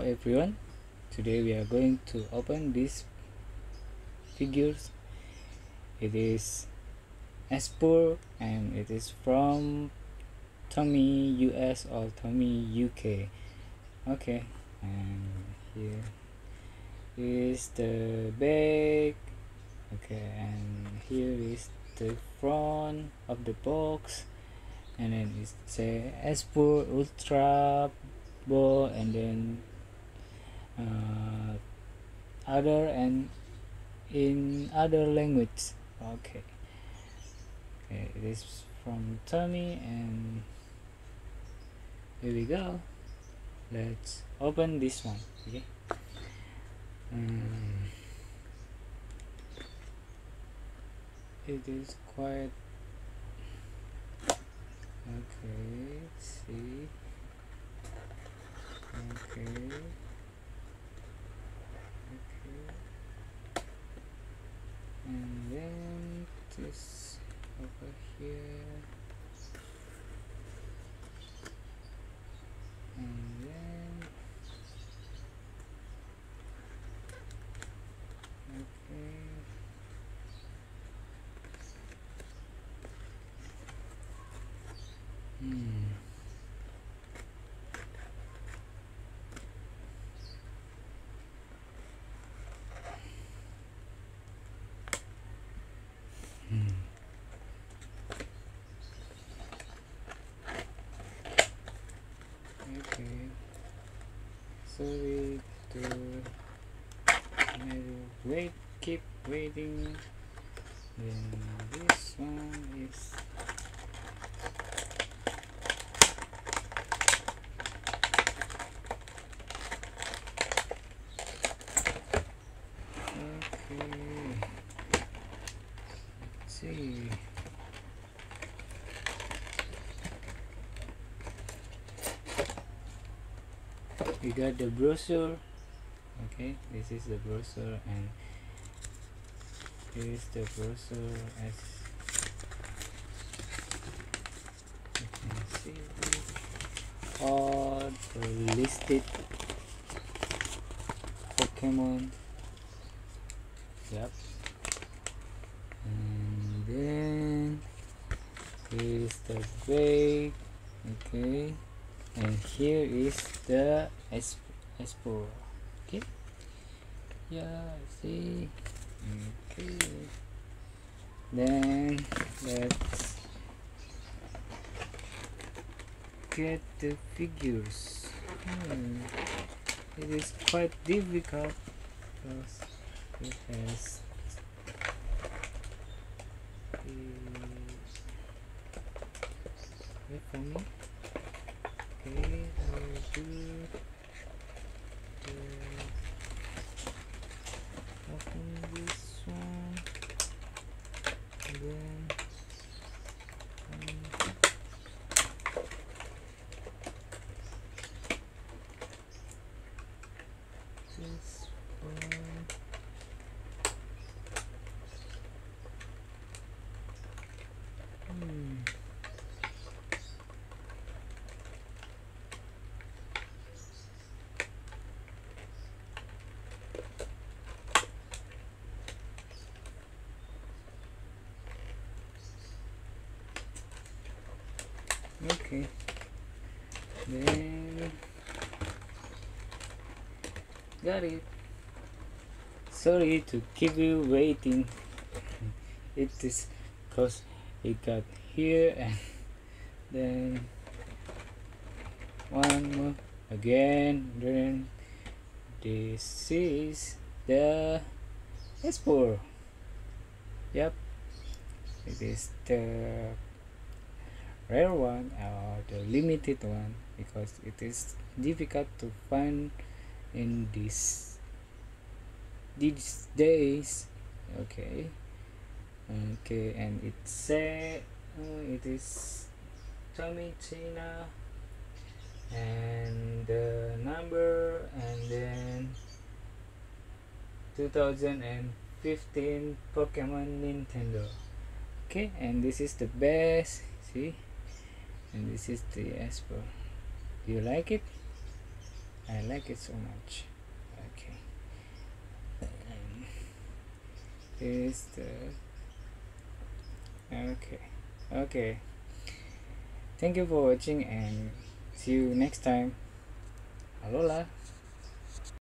everyone, today we are going to open these figures. It is Espur and it is from Tomy US or Tomy UK. Okay, and here is the back. Okay, and here is the front of the box, and then it says Espur Ultra Ball, and then other and in other language. Okay, it is from Tommy, and here we go. Let's open this one. Okay. It is quite okay. Let's see. Okay. And then this over here, and then okay. Okay, sorry to keep waiting. Then this one is okay. Let's see. We got the brochure. Okay, this is the brochure, and here is the brochure as you can see. All the listed Pokemon. Yep. And then here is the bag. Okay. And here is the Espur. Okay. Yeah, see. Okay. Then let's get the figures. It is quite difficult because it has wait for me. Okay, I'll do open this one, and then this one. Okay, then got it. Sorry to keep you waiting. It is because it got here, and then one more again. Then this is the Espur. Yep, it is the rare one or the limited one, because it is difficult to find in these days. Okay, and it say it is Tomy China, and the number, and then 2015 Pokemon Nintendo. Okay, and this is the best. See, and this is the Espur. Do you like it? I like it so much. Okay. Is the okay. Okay. Thank you for watching and see you next time. Alola.